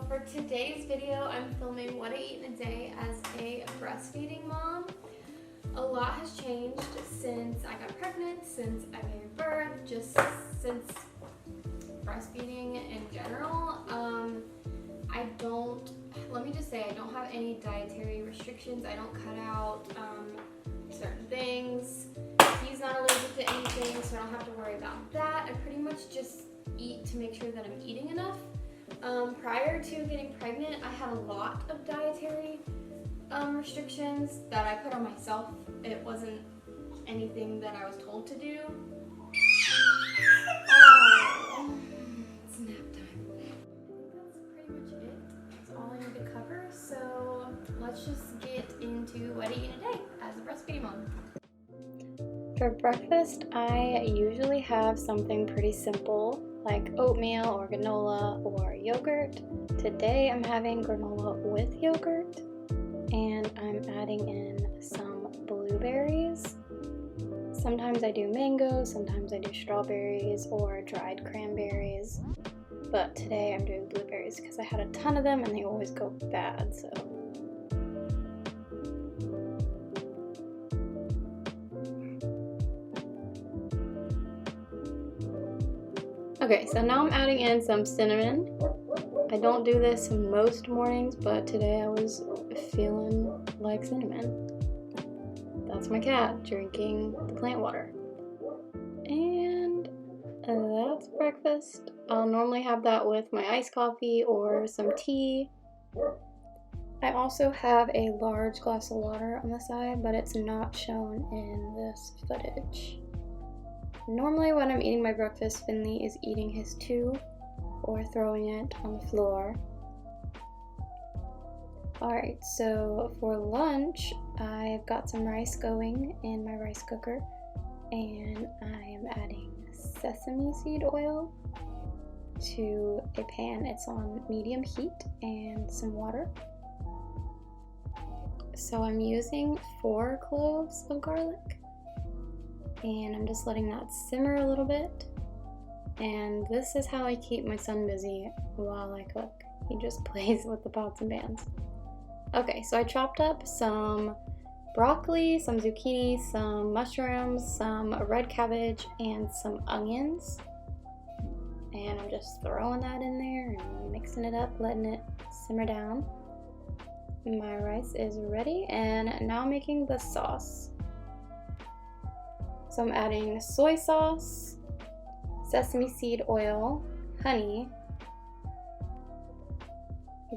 for today's video, I'm filming what I eat in a day as a breastfeeding mom. A lot has changed since I got pregnant, since I gave birth, just since breastfeeding in general. Let me just say, I don't have any dietary restrictions. I don't cut out certain things. He's not allergic to anything, so I don't have to worry about that. I pretty much just eat to make sure that I'm eating enough. Prior to getting pregnant, I had a lot of dietary restrictions that I put on myself. It wasn't anything that I was told to do. Oh, it's nap time. I think that's pretty much it. That's all I need to cover. So let's just get into what I eat in a day as a breastfeeding mom. For breakfast, I usually have something pretty simple like oatmeal or granola or yogurt. Today I'm having granola with yogurt and I'm adding in some blueberries. Sometimes I do mango, sometimes I do strawberries or dried cranberries, but today I'm doing blueberries because I had a ton of them and they always go bad, so. Okay, so now I'm adding in some cinnamon. I don't do this most mornings, but today I was feeling like cinnamon. That's my cat drinking the plant water. And that's breakfast. I'll normally have that with my iced coffee or some tea. I also have a large glass of water on the side, but it's not shown in this footage. Normally when I'm eating my breakfast, Finley is eating his too or throwing it on the floor. Alright, so for lunch, I've got some rice going in my rice cooker and I am adding sesame seed oil to a pan. It's on medium heat and some water. So I'm using 4 cloves of garlic. And I'm just letting that simmer a little bit. And this is how I keep my son busy while I cook. He just plays with the pots and pans. Okay, so I chopped up some broccoli, some zucchini, some mushrooms, some red cabbage, and some onions. And I'm just throwing that in there and mixing it up, letting it simmer down. My rice is ready, and now I'm making the sauce. So I'm adding soy sauce, sesame seed oil, honey,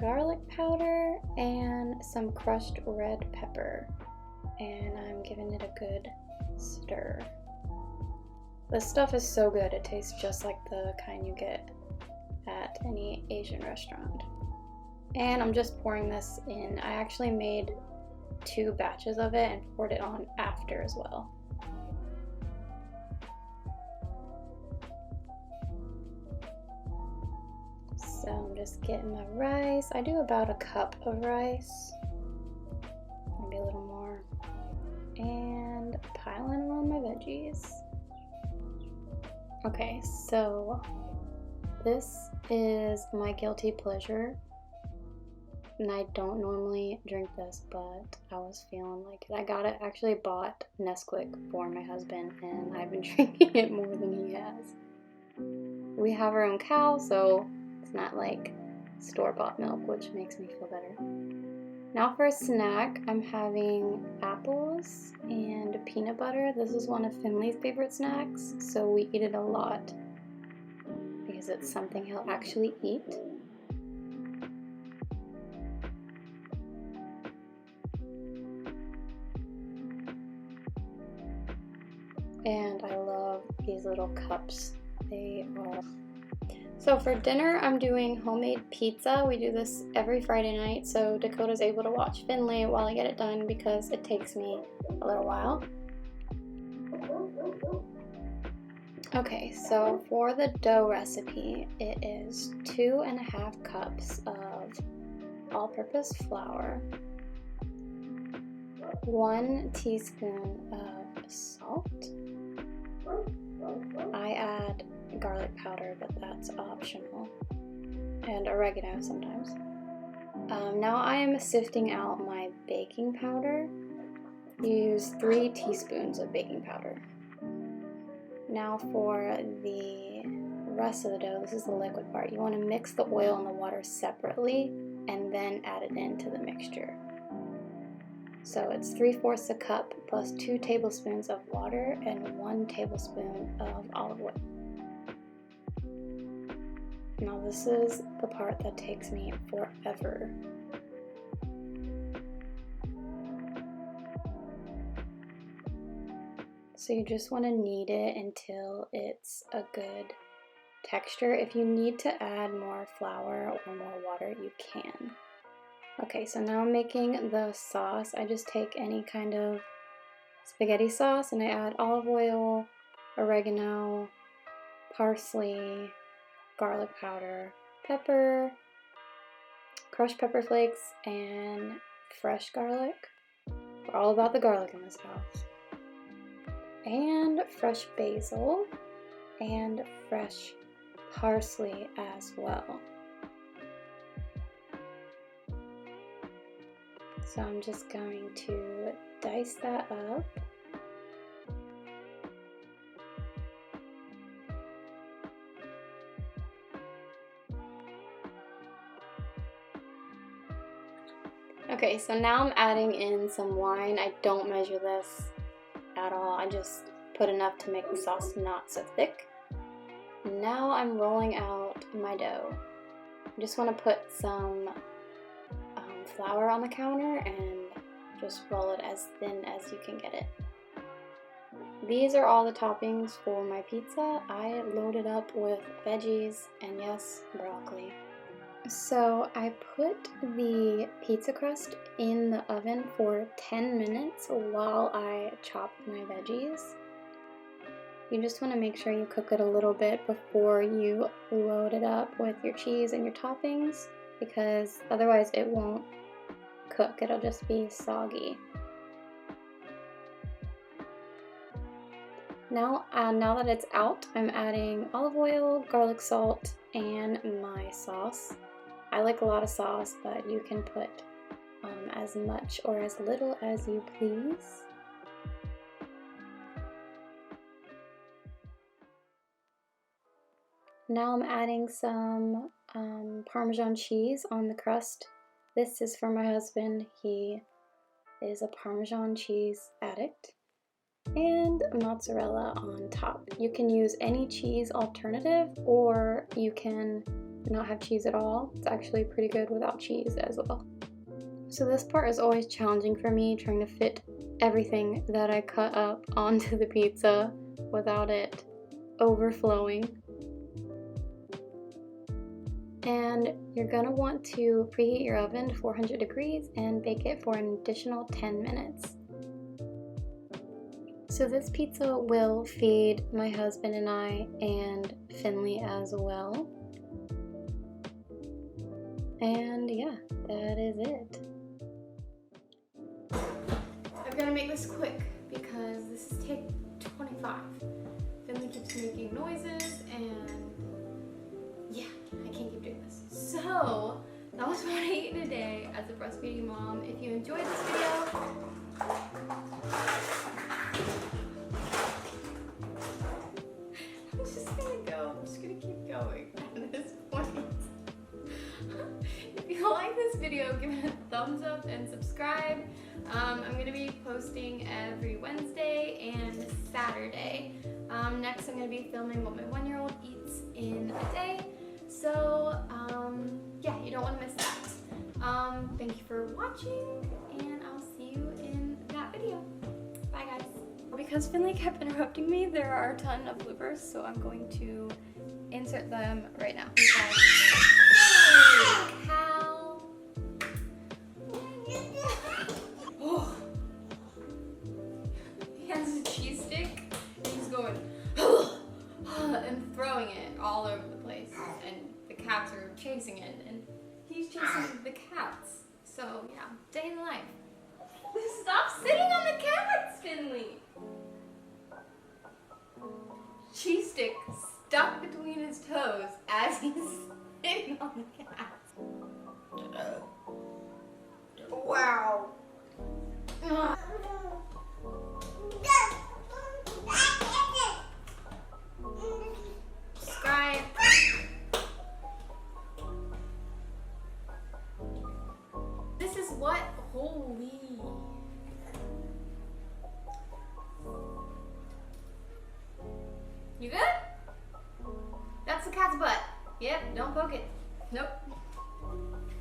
garlic powder, and some crushed red pepper. And I'm giving it a good stir. This stuff is so good. It tastes just like the kind you get at any Asian restaurant. And I'm just pouring this in. I actually made 2 batches of it and poured it on after as well. So I'm just getting my rice. I do about a cup of rice, maybe a little more, and piling on my veggies. Okay, so this is my guilty pleasure, and I don't normally drink this, but I was feeling like it. Actually bought Nesquik for my husband, and I've been drinking it more than he has. We have our own cow, so it's not like store-bought milk, which makes me feel better. Now for a snack, I'm having apples and peanut butter. This is one of Finley's favorite snacks, so we eat it a lot because it's something he'll actually eat. And I love these little cups. They are. So for dinner, I'm doing homemade pizza. We do this every Friday night, so Dakota's able to watch Finley while I get it done because it takes me a little while. Okay, so for the dough recipe, it is 2.5 cups of all-purpose flour, 1 teaspoon of salt. I add garlic powder, but that's optional. and oregano sometimes. Now I am sifting out my baking powder. You use 3 teaspoons of baking powder. Now for the rest of the dough, this is the liquid part. You want to mix the oil and the water separately and then add it into the mixture. So it's 3/4 a cup plus 2 tablespoons of water and 1 tablespoon of olive oil. Now this is the part that takes me forever. So you just want to knead it until it's a good texture. If you need to add more flour or more water, you can. Okay, so now I'm making the sauce. I just take any kind of spaghetti sauce and I add olive oil, oregano, parsley, garlic powder, pepper, crushed pepper flakes, and fresh garlic. We're all about the garlic in this house. And fresh basil and fresh parsley as well. So I'm just going to dice that up. Okay, so now I'm adding in some wine. I don't measure this at all. I just put enough to make the sauce not so thick. Now I'm rolling out my dough. I just want to put some flour on the counter and just roll it as thin as you can get it. These are all the toppings for my pizza. I loaded up with veggies and yes, broccoli. So I put the pizza crust in the oven for 10 minutes while I chop my veggies. You just want to make sure you cook it a little bit before you load it up with your cheese and your toppings, because otherwise it won't cook, it'll just be soggy. Now that it's out, I'm adding olive oil, garlic salt, and my sauce. I like a lot of sauce, but you can put as much or as little as you please. Now I'm adding some Parmesan cheese on the crust. This is for my husband. He is a Parmesan cheese addict. And mozzarella on top. You can use any cheese alternative, or you can not have cheese at all. It's actually pretty good without cheese as well. So this part is always challenging for me, trying to fit everything that I cut up onto the pizza without it overflowing. And you're gonna want to preheat your oven to 400 degrees and bake it for an additional 10 minutes. So this pizza will feed my husband and I and Finley as well. And yeah, that is it. I'm gonna make this quick because this is take 25. Finley keeps making noises and yeah, I can't keep doing this. So that was what I ate in a day as a breastfeeding mom. If you enjoyed this video, I'm just gonna keep going at this point. If you like this video, give it a thumbs up and subscribe. I'm gonna be posting every Wednesday and Saturday. Next I'm gonna be filming what my 1-year-old eats in a day. So yeah, you don't wanna miss that. Thank you for watching and I'll see you in that video. Bye guys. Because Finley kept interrupting me, there are a ton of bloopers, so I'm going to insert them right now. Cow. Oh. He has a cheese stick and he's going and throwing it all over the place, and the cats are chasing it, and he's chasing the cats. So yeah, day in the life. Stop sitting on the cats, Finley! Cheese stick stuck between his toes as he's sitting on the cat. what? Holy. You good? That's the cat's butt. Yep, don't poke it. Nope.